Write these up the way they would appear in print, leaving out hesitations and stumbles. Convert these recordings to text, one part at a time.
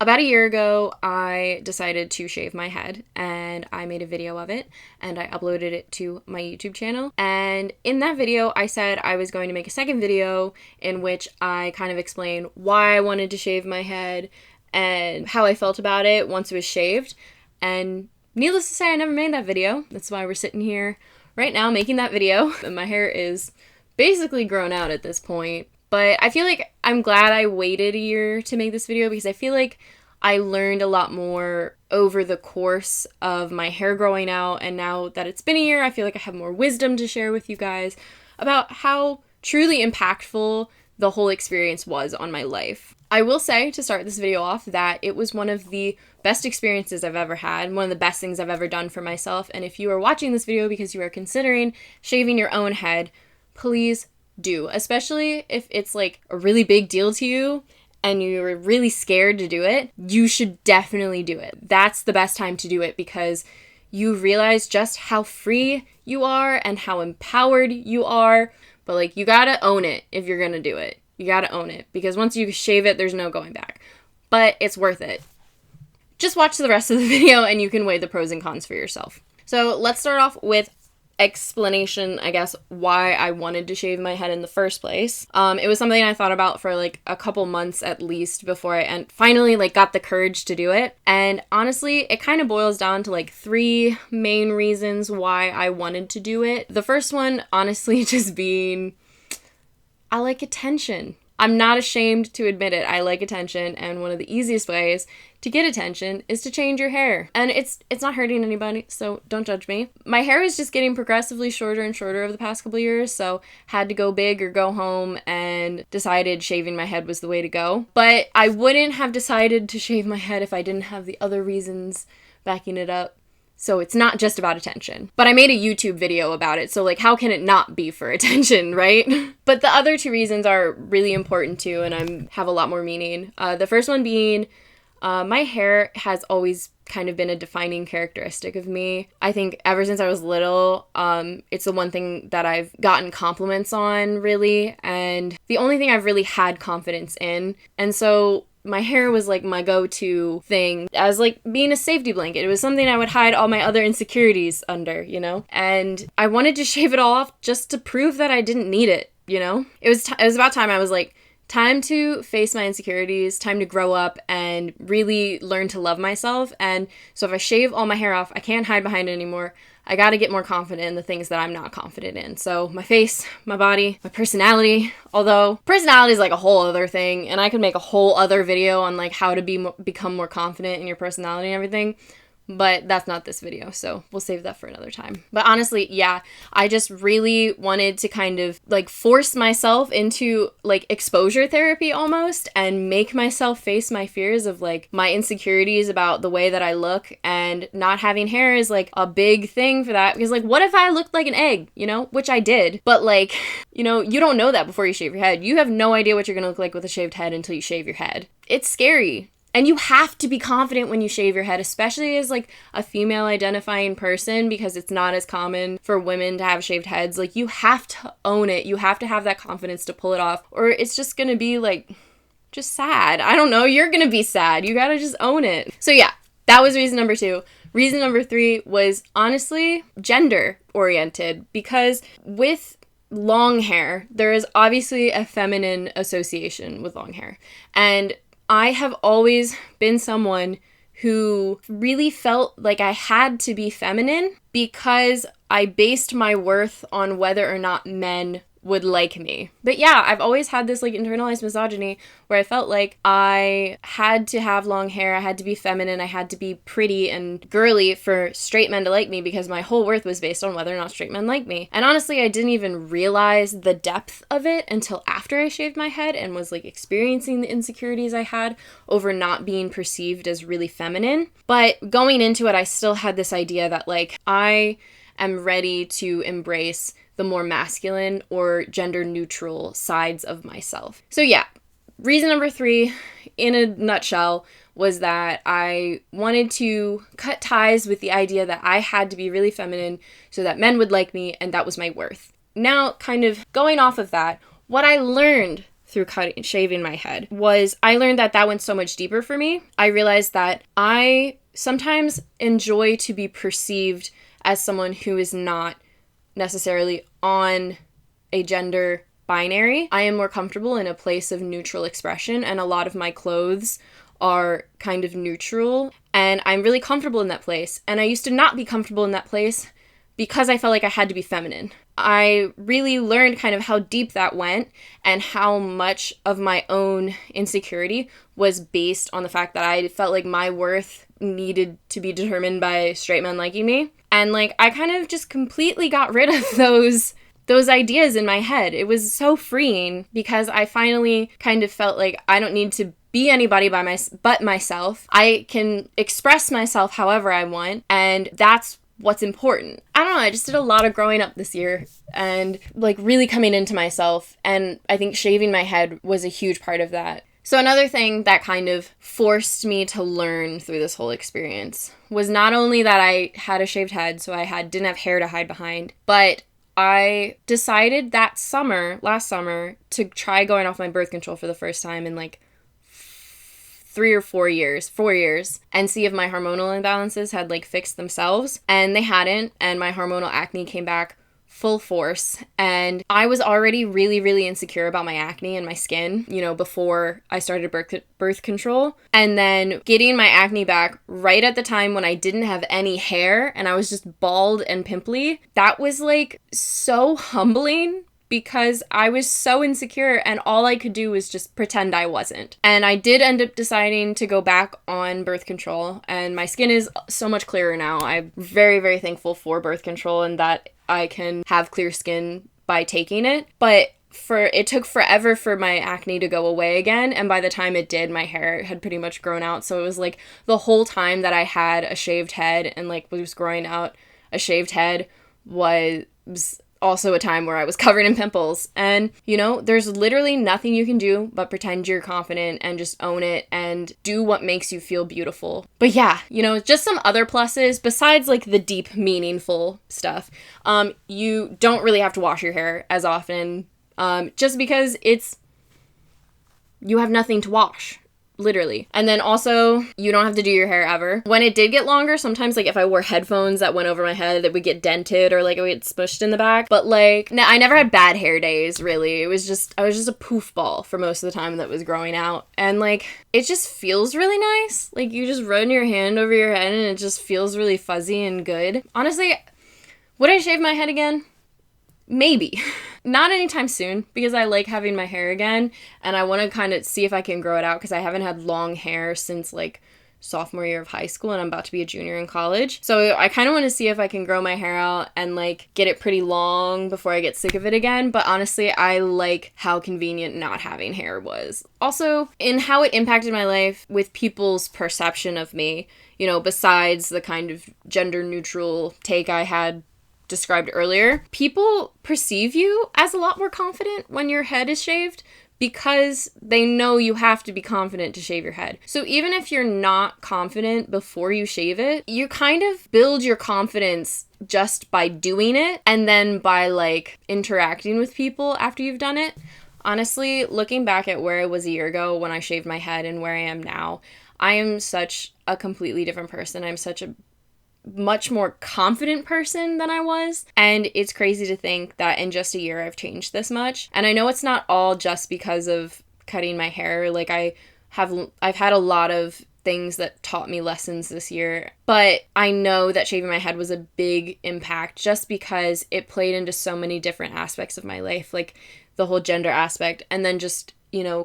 About a year ago, I decided to shave my head, and I made a video of it, and I uploaded it to my YouTube channel. And in that video, I said I was going to make a second video in which I kind of explain why I wanted to shave my head and how I felt about it once it was shaved. And needless to say, I never made that video. That's why we're sitting here right now making that video. And my hair is basically grown out at this point. But I feel like I'm glad I waited a year to make this video because I feel like I learned a lot more over the course of my hair growing out. And now that it's been a year, I feel like I have more wisdom to share with you guys about how truly impactful the whole experience was on my life. I will say, to start this video off, that it was one of the best experiences I've ever had, one of the best things I've ever done for myself. And if you are watching this video because you are considering shaving your own head, please do, especially if it's like a really big deal to you and you're really scared to do it. You should definitely do it. That's the best time to do it because you realize just how free you are and how empowered you are. But like, you gotta own it if you're gonna do it. You gotta own it because once you shave it, there's no going back. But it's worth it. Just watch the rest of the video and you can weigh the pros and cons for yourself. So let's start off with explanation, I guess, why I wanted to shave my head in the first place. It was something I thought about for like a couple months at least before I finally like got the courage to do it. And honestly, it kind of boils down to like three main reasons why I wanted to do it. The first one, honestly, just being I like attention. I'm not ashamed to admit it. I like attention, and one of the easiest ways to get attention is to change your hair. And it's not hurting anybody, so don't judge me. My hair is just getting progressively shorter and shorter over the past couple years, so had to go big or go home and decided shaving my head was the way to go. But I wouldn't have decided to shave my head if I didn't have the other reasons backing it up. So it's not just about attention. But I made a YouTube video about it, so like how can it not be for attention, right? But the other two reasons are really important too, and have a lot more meaning. The first one being my hair has always kind of been a defining characteristic of me. I think ever since I was little, it's the one thing that I've gotten compliments on, really, and the only thing I've really had confidence in. And so my hair was like my go-to thing as like being a safety blanket. It was something I would hide all my other insecurities under, you know? And I wanted to shave it all off just to prove that I didn't need it, you know? It was about time I was like, time to face my insecurities, time to grow up and really learn to love myself. And so if I shave all my hair off, I can't hide behind it anymore. I gotta get more confident in the things that I'm not confident in. So my face, my body, my personality, although personality is like a whole other thing, and I could make a whole other video on like how to become more confident in your personality and everything. But that's not this video, so we'll save that for another time. But honestly, yeah, I just really wanted to kind of like force myself into like exposure therapy almost and make myself face my fears of like my insecurities about the way that I look, and not having hair is like a big thing for that because like what if I looked like an egg, you know, which I did, but like, you know, you don't know that before you shave your head. You have no idea what you're gonna look like with a shaved head until you shave your head. It's scary. And you have to be confident when you shave your head, especially as like a female identifying person, because it's not as common for women to have shaved heads. Like you have to own it. You have to have that confidence to pull it off, or it's just gonna be like just sad. I don't know. You're gonna be sad. You gotta just own it. So yeah, that was reason number 2. Reason number 3 was honestly gender oriented, because with long hair, there is obviously a feminine association with long hair. And I have always been someone who really felt like I had to be feminine because I based my worth on whether or not men would like me. But yeah, I've always had this like internalized misogyny where I felt like I had to have long hair, I had to be feminine, I had to be pretty and girly for straight men to like me because my whole worth was based on whether or not straight men like me. And honestly, I didn't even realize the depth of it until after I shaved my head and was like experiencing the insecurities I had over not being perceived as really feminine. But going into it, I still had this idea that like I am ready to embrace the more masculine or gender neutral sides of myself. So yeah, reason number 3 in a nutshell was that I wanted to cut ties with the idea that I had to be really feminine so that men would like me, and that was my worth. Now, kind of going off of that, what I learned through shaving my head was I learned that that went so much deeper for me. I realized that I sometimes enjoy to be perceived as someone who is not necessarily on a gender binary. I am more comfortable in a place of neutral expression, and a lot of my clothes are kind of neutral, and I'm really comfortable in that place. And I used to not be comfortable in that place because I felt like I had to be feminine. I really learned kind of how deep that went and how much of my own insecurity was based on the fact that I felt like my worth needed to be determined by straight men liking me. And like, I kind of just completely got rid of those ideas in my head. It was so freeing because I finally kind of felt like I don't need to be anybody but myself. I can express myself however I want, and that's what's important. I don't know, I just did a lot of growing up this year and like really coming into myself, and I think shaving my head was a huge part of that. So another thing that kind of forced me to learn through this whole experience was not only that I had a shaved head, so I didn't have hair to hide behind, but I decided last summer, to try going off my birth control for the first time in like 4 years, and see if my hormonal imbalances had like fixed themselves. And they hadn't, and my hormonal acne came back full force. And I was already really, really insecure about my acne and my skin, before I started birth control. And then getting my acne back right at the time when I didn't have any hair and I was just bald and pimply, that was like so humbling, because I was so insecure and all I could do was just pretend I wasn't. And I did end up deciding to go back on birth control, and my skin is so much clearer now. I'm very, very thankful for birth control and that I can have clear skin by taking it. But it took forever for my acne to go away again, and by the time it did, my hair had pretty much grown out. So it was like the whole time that I had a shaved head and like was growing out a shaved head was also a time where I was covered in pimples. And, there's literally nothing you can do but pretend you're confident and just own it and do what makes you feel beautiful. But yeah, just some other pluses besides like the deep, meaningful stuff. You don't really have to wash your hair as often, just because you have nothing to wash. Literally. And then also, you don't have to do your hair ever. When it did get longer, sometimes like if I wore headphones that went over my head, that would get dented or like it would get smushed in the back. But like, I never had bad hair days, really. I was just a poof ball for most of the time that was growing out. And like, it just feels really nice. Like, you just run your hand over your head and it just feels really fuzzy and good. Honestly, would I shave my head again? Maybe. Not anytime soon, because I like having my hair again, and I want to kind of see if I can grow it out, because I haven't had long hair since like sophomore year of high school, and I'm about to be a junior in college. So I kind of want to see if I can grow my hair out and like get it pretty long before I get sick of it again. But honestly, I like how convenient not having hair was. Also, in how it impacted my life with people's perception of me, besides the kind of gender neutral take I had described earlier, people perceive you as a lot more confident when your head is shaved, because they know you have to be confident to shave your head. So even if you're not confident before you shave it, you kind of build your confidence just by doing it, and then by like interacting with people after you've done it. Honestly, looking back at where I was a year ago when I shaved my head and where I am now, I am such a completely different person. I'm such a much more confident person than I was, and it's crazy to think that in just a year I've changed this much. And I know it's not all just because of cutting my hair. Like, I've had a lot of things that taught me lessons this year, but I know that shaving my head was a big impact just because it played into so many different aspects of my life, like the whole gender aspect, and then just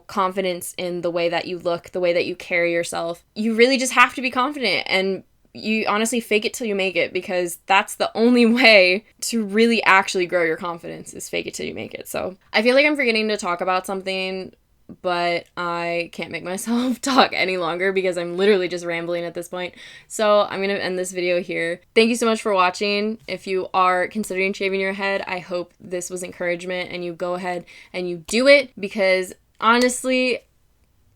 confidence in the way that you look, the way that you carry yourself. You really just have to be confident, and you honestly fake it till you make it, because that's the only way to really actually grow your confidence, is fake it till you make it. So I feel like I'm forgetting to talk about something, but I can't make myself talk any longer because I'm literally just rambling at this point. So I'm going to end this video here. Thank you so much for watching. If you are considering shaving your head, I hope this was encouragement and you go ahead and you do it, because honestly,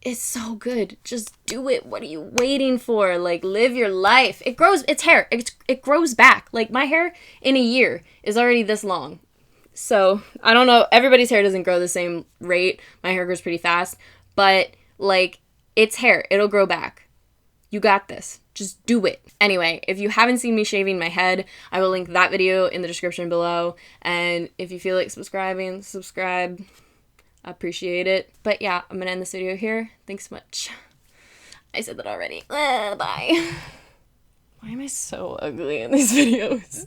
it's so good. Just do it. What are you waiting for? Like, live your life. It's hair. It grows back. Like, my hair in a year is already this long. So, I don't know, everybody's hair doesn't grow the same rate. My hair grows pretty fast, but like, it's hair. It'll grow back. You got this. Just do it. Anyway, if you haven't seen me shaving my head, I will link that video in the description below. And if you feel like subscribing, subscribe. I appreciate it. But yeah, I'm gonna end this video here. Thanks so much. I said that already. Bye. Why am I so ugly in these videos?